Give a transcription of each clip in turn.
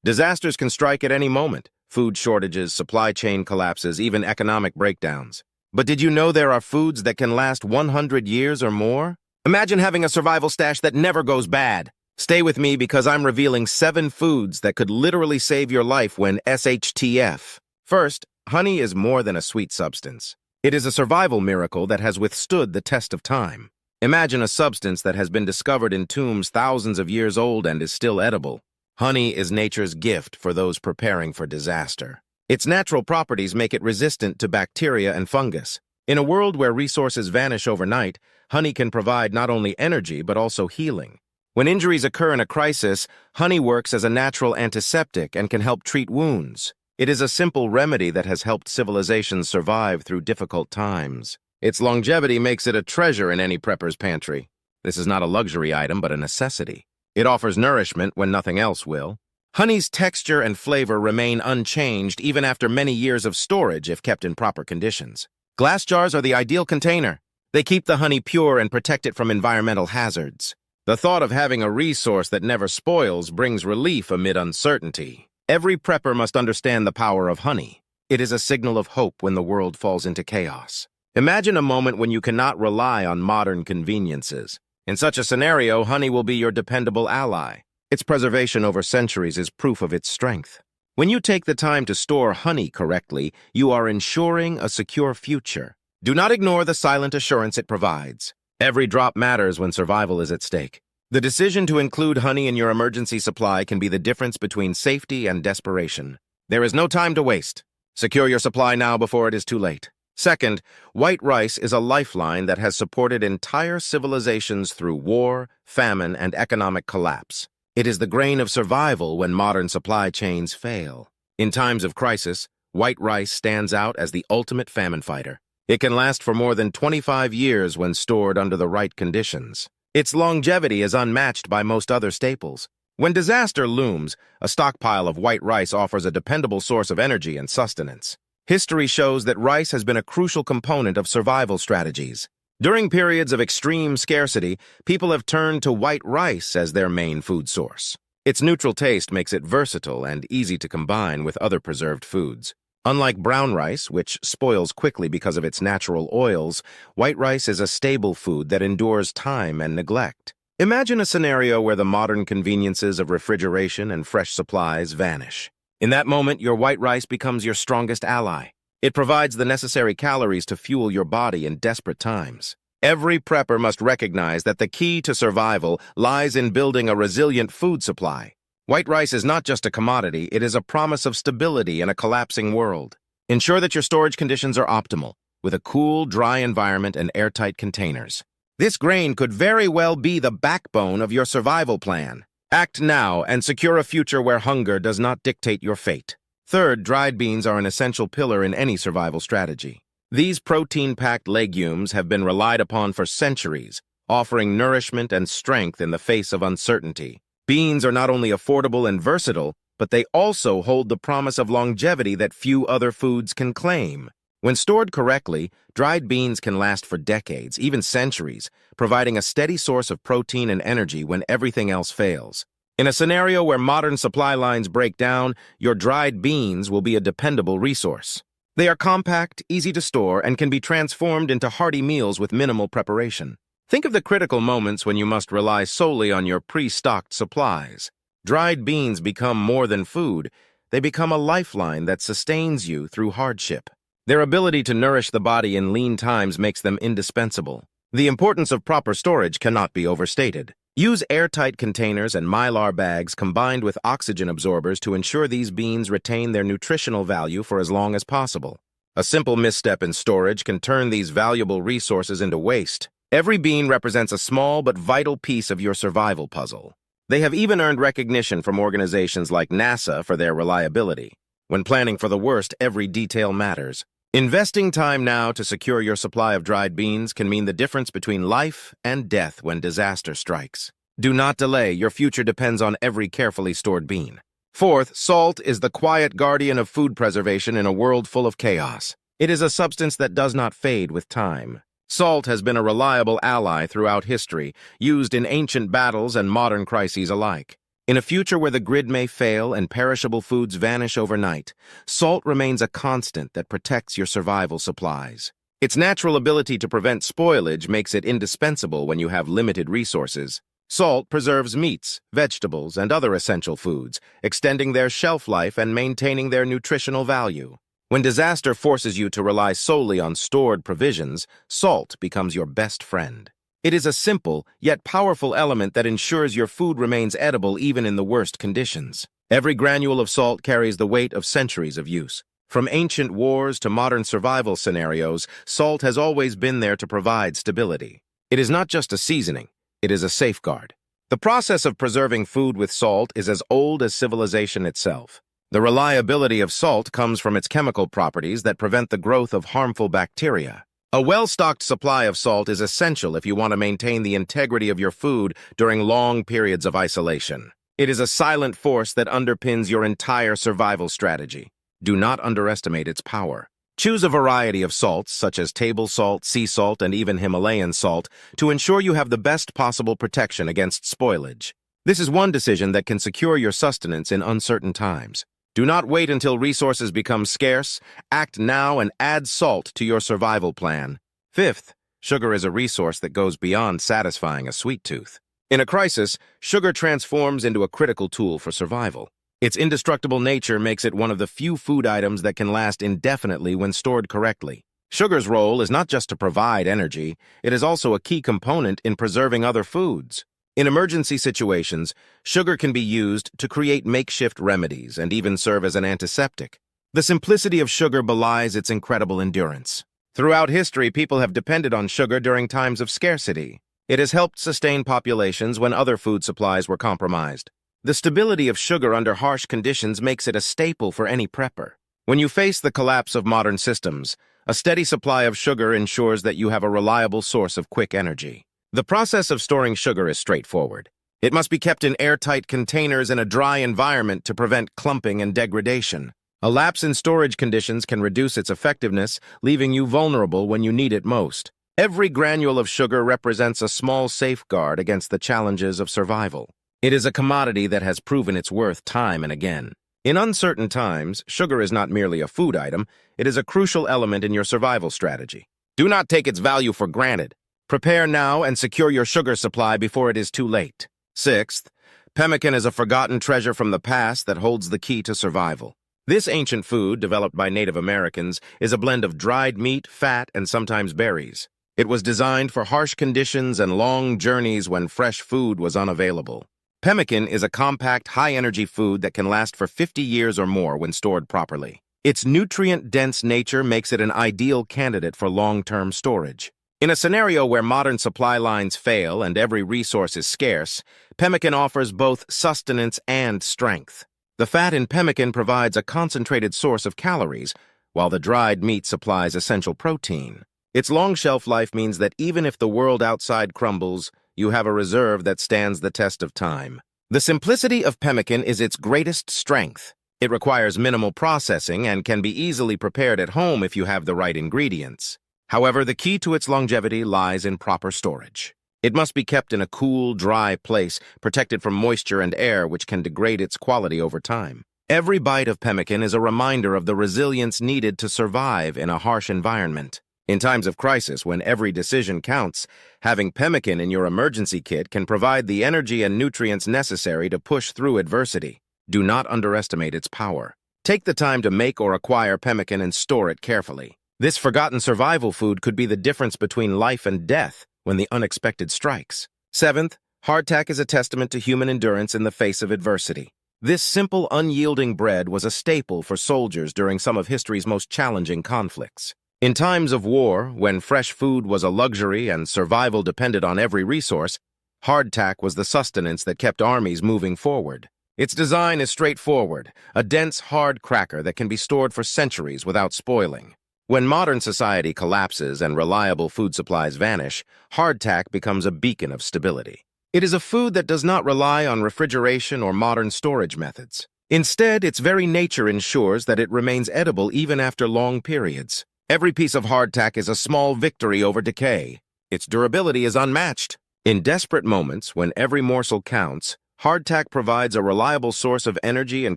Disasters can strike at any moment. Food shortages, supply chain collapses, even economic breakdowns. But did you know there are foods that can last 100 years or more? Imagine having a survival stash that never goes bad. Stay with me because I'm revealing 7 foods that could literally save your life when SHTF. First, honey is more than a sweet substance. It is a survival miracle that has withstood the test of time. Imagine a substance that has been discovered in tombs thousands of years old and is still edible. Honey is nature's gift for those preparing for disaster. Its natural properties make it resistant to bacteria and fungus. In a world where resources vanish overnight, honey can provide not only energy but also healing. When injuries occur in a crisis, honey works as a natural antiseptic and can help treat wounds. It is a simple remedy that has helped civilizations survive through difficult times. Its longevity makes it a treasure in any prepper's pantry. This is not a luxury item, but a necessity. It offers nourishment when nothing else will. Honey's texture and flavor remain unchanged even after many years of storage if kept in proper conditions. Glass jars are the ideal container. They keep the honey pure and protect it from environmental hazards. The thought of having a resource that never spoils brings relief amid uncertainty. Every prepper must understand the power of honey. It is a signal of hope when the world falls into chaos. Imagine a moment when you cannot rely on modern conveniences. In such a scenario, honey will be your dependable ally. Its preservation over centuries is proof of its strength. When you take the time to store honey correctly, you are ensuring a secure future. Do not ignore the silent assurance it provides. Every drop matters when survival is at stake. The decision to include honey in your emergency supply can be the difference between safety and desperation. There is no time to waste. Secure your supply now before it is too late. Second, white rice is a lifeline that has supported entire civilizations through war, famine, and economic collapse. It is the grain of survival when modern supply chains fail. In times of crisis, white rice stands out as the ultimate famine fighter. It can last for more than 25 years when stored under the right conditions. Its longevity is unmatched by most other staples. When disaster looms, a stockpile of white rice offers a dependable source of energy and sustenance. History shows that rice has been a crucial component of survival strategies. During periods of extreme scarcity, people have turned to white rice as their main food source. Its neutral taste makes it versatile and easy to combine with other preserved foods. Unlike brown rice, which spoils quickly because of its natural oils, white rice is a stable food that endures time and neglect. Imagine a scenario where the modern conveniences of refrigeration and fresh supplies vanish. In that moment, your white rice becomes your strongest ally. It provides the necessary calories to fuel your body in desperate times. Every prepper must recognize that the key to survival lies in building a resilient food supply. White rice is not just a commodity, it is a promise of stability in a collapsing world. Ensure that your storage conditions are optimal, with a cool, dry environment and airtight containers. This grain could very well be the backbone of your survival plan. Act now and secure a future where hunger does not dictate your fate. Third, dried beans are an essential pillar in any survival strategy. These protein-packed legumes have been relied upon for centuries, offering nourishment and strength in the face of uncertainty. Beans are not only affordable and versatile, but they also hold the promise of longevity that few other foods can claim. When stored correctly, dried beans can last for decades, even centuries, providing a steady source of protein and energy when everything else fails. In a scenario where modern supply lines break down, your dried beans will be a dependable resource. They are compact, easy to store, and can be transformed into hearty meals with minimal preparation. Think of the critical moments when you must rely solely on your pre-stocked supplies. Dried beans become more than food. They become a lifeline that sustains you through hardship. Their ability to nourish the body in lean times makes them indispensable. The importance of proper storage cannot be overstated. Use airtight containers and mylar bags combined with oxygen absorbers to ensure these beans retain their nutritional value for as long as possible. A simple misstep in storage can turn these valuable resources into waste. Every bean represents a small but vital piece of your survival puzzle. They have even earned recognition from organizations like NASA for their reliability. When planning for the worst, every detail matters. Investing time now to secure your supply of dried beans can mean the difference between life and death when disaster strikes. Do not delay. Your future depends on every carefully stored bean. Fourth, salt is the quiet guardian of food preservation in a world full of chaos. It is a substance that does not fade with time. Salt has been a reliable ally throughout history, used in ancient battles and modern crises alike. In a future where the grid may fail and perishable foods vanish overnight, salt remains a constant that protects your survival supplies. Its natural ability to prevent spoilage makes it indispensable when you have limited resources. Salt preserves meats, vegetables, and other essential foods, extending their shelf life and maintaining their nutritional value. When disaster forces you to rely solely on stored provisions, salt becomes your best friend. It is a simple, yet powerful element that ensures your food remains edible even in the worst conditions. Every granule of salt carries the weight of centuries of use. From ancient wars to modern survival scenarios, salt has always been there to provide stability. It is not just a seasoning, it is a safeguard. The process of preserving food with salt is as old as civilization itself. The reliability of salt comes from its chemical properties that prevent the growth of harmful bacteria. A well-stocked supply of salt is essential if you want to maintain the integrity of your food during long periods of isolation. It is a silent force that underpins your entire survival strategy. Do not underestimate its power. Choose a variety of salts, such as table salt, sea salt, and even Himalayan salt, to ensure you have the best possible protection against spoilage. This is one decision that can secure your sustenance in uncertain times. Do not wait until resources become scarce. Act now and add salt to your survival plan. Fifth, sugar is a resource that goes beyond satisfying a sweet tooth. In a crisis, sugar transforms into a critical tool for survival. Its indestructible nature makes it one of the few food items that can last indefinitely when stored correctly. Sugar's role is not just to provide energy, it is also a key component in preserving other foods. In emergency situations, sugar can be used to create makeshift remedies and even serve as an antiseptic. The simplicity of sugar belies its incredible endurance. Throughout history, people have depended on sugar during times of scarcity. It has helped sustain populations when other food supplies were compromised. The stability of sugar under harsh conditions makes it a staple for any prepper. When you face the collapse of modern systems, a steady supply of sugar ensures that you have a reliable source of quick energy. The process of storing sugar is straightforward. It must be kept in airtight containers in a dry environment to prevent clumping and degradation. A lapse in storage conditions can reduce its effectiveness, leaving you vulnerable when you need it most. Every granule of sugar represents a small safeguard against the challenges of survival. It is a commodity that has proven its worth time and again. In uncertain times, sugar is not merely a food item, it is a crucial element in your survival strategy. Do not take its value for granted. Prepare now and secure your sugar supply before it is too late. Sixth, pemmican is a forgotten treasure from the past that holds the key to survival. This ancient food, developed by Native Americans, is a blend of dried meat, fat, and sometimes berries. It was designed for harsh conditions and long journeys when fresh food was unavailable. Pemmican is a compact, high-energy food that can last for 50 years or more when stored properly. Its nutrient-dense nature makes it an ideal candidate for long-term storage. In a scenario where modern supply lines fail and every resource is scarce, pemmican offers both sustenance and strength. The fat in pemmican provides a concentrated source of calories, while the dried meat supplies essential protein. Its long shelf life means that even if the world outside crumbles, you have a reserve that stands the test of time. The simplicity of pemmican is its greatest strength. It requires minimal processing and can be easily prepared at home if you have the right ingredients. However, the key to its longevity lies in proper storage. It must be kept in a cool, dry place, protected from moisture and air, which can degrade its quality over time. Every bite of pemmican is a reminder of the resilience needed to survive in a harsh environment. In times of crisis, when every decision counts, having pemmican in your emergency kit can provide the energy and nutrients necessary to push through adversity. Do not underestimate its power. Take the time to make or acquire pemmican and store it carefully. This forgotten survival food could be the difference between life and death when the unexpected strikes. Seventh, hardtack is a testament to human endurance in the face of adversity. This simple, unyielding bread was a staple for soldiers during some of history's most challenging conflicts. In times of war, when fresh food was a luxury and survival depended on every resource, hardtack was the sustenance that kept armies moving forward. Its design is straightforward, a dense, hard cracker that can be stored for centuries without spoiling. When modern society collapses and reliable food supplies vanish, hardtack becomes a beacon of stability. It is a food that does not rely on refrigeration or modern storage methods. Instead, its very nature ensures that it remains edible even after long periods. Every piece of hardtack is a small victory over decay. Its durability is unmatched. In desperate moments, when every morsel counts, Hardtack provides a reliable source of energy and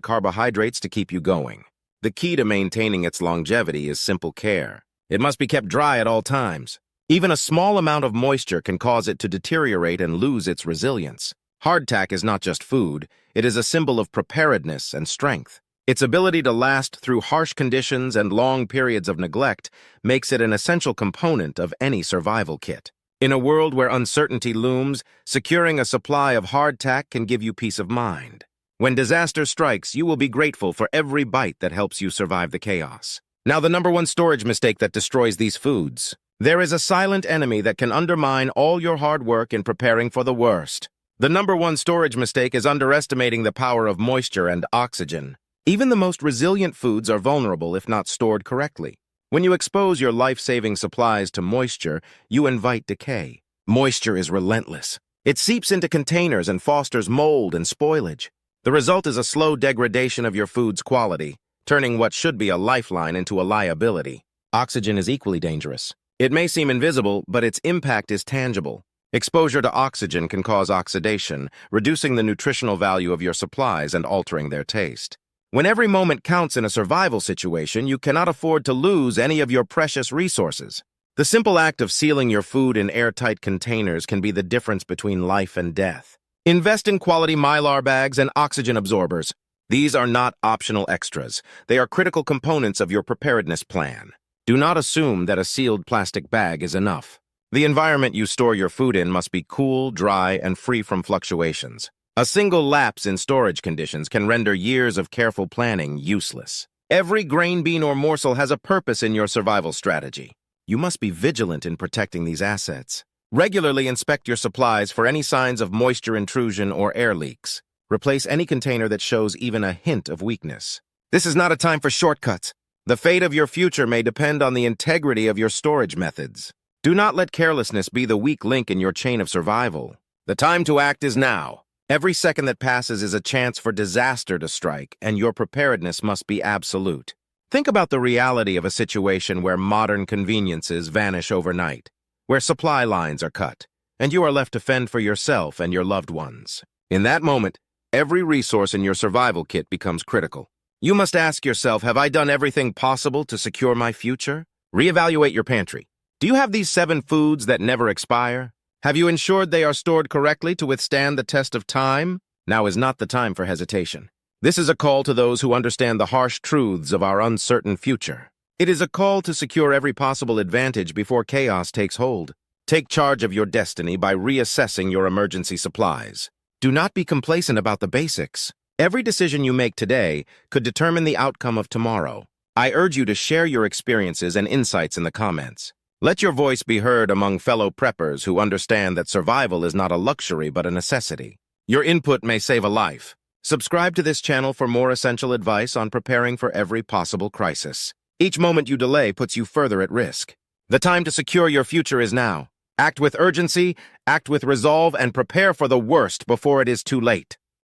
carbohydrates to keep you going. The key to maintaining its longevity is simple care. It must be kept dry at all times. Even a small amount of moisture can cause it to deteriorate and lose its resilience. Hardtack is not just food, it is a symbol of preparedness and strength. Its ability to last through harsh conditions and long periods of neglect makes it an essential component of any survival kit. In a world where uncertainty looms, securing a supply of hardtack can give you peace of mind. When disaster strikes, you will be grateful for every bite that helps you survive the chaos. Now, the #1 storage mistake that destroys these foods. There is a silent enemy that can undermine all your hard work in preparing for the worst. The #1 storage mistake is underestimating the power of moisture and oxygen. Even the most resilient foods are vulnerable if not stored correctly. When you expose your life-saving supplies to moisture, you invite decay. Moisture is relentless. It seeps into containers and fosters mold and spoilage. The result is a slow degradation of your food's quality, turning what should be a lifeline into a liability. Oxygen is equally dangerous. It may seem invisible, but its impact is tangible. Exposure to oxygen can cause oxidation, reducing the nutritional value of your supplies and altering their taste. When every moment counts in a survival situation, you cannot afford to lose any of your precious resources. The simple act of sealing your food in airtight containers can be the difference between life and death. Invest in quality Mylar bags and oxygen absorbers. These are not optional extras. They are critical components of your preparedness plan. Do not assume that a sealed plastic bag is enough. The environment you store your food in must be cool, dry, and free from fluctuations. A single lapse in storage conditions can render years of careful planning useless. Every grain, bean, or morsel has a purpose in your survival strategy. You must be vigilant in protecting these assets. Regularly inspect your supplies for any signs of moisture intrusion or air leaks. Replace any container that shows even a hint of weakness. This is not a time for shortcuts. The fate of your future may depend on the integrity of your storage methods. Do not let carelessness be the weak link in your chain of survival. The time to act is now. Every second that passes is a chance for disaster to strike, and your preparedness must be absolute. Think about the reality of a situation where modern conveniences vanish overnight, where supply lines are cut, and you are left to fend for yourself and your loved ones. In that moment, every resource in your survival kit becomes critical. You must ask yourself, have I done everything possible to secure my future? Reevaluate your pantry. Do you have these 7 foods that never expire? Have you ensured they are stored correctly to withstand the test of time? Now is not the time for hesitation. This is a call to those who understand the harsh truths of our uncertain future. It is a call to secure every possible advantage before chaos takes hold. Take charge of your destiny by reassessing your emergency supplies. Do not be complacent about the basics. Every decision you make today could determine the outcome of tomorrow. I urge you to share your experiences and insights in the comments. Let your voice be heard among fellow preppers who understand that survival is not a luxury but a necessity. Your input may save a life. Subscribe to this channel for more essential advice on preparing for every possible crisis. Each moment you delay puts you further at risk. The time to secure your future is now. Act with urgency, act with resolve, and prepare for the worst before it is too late.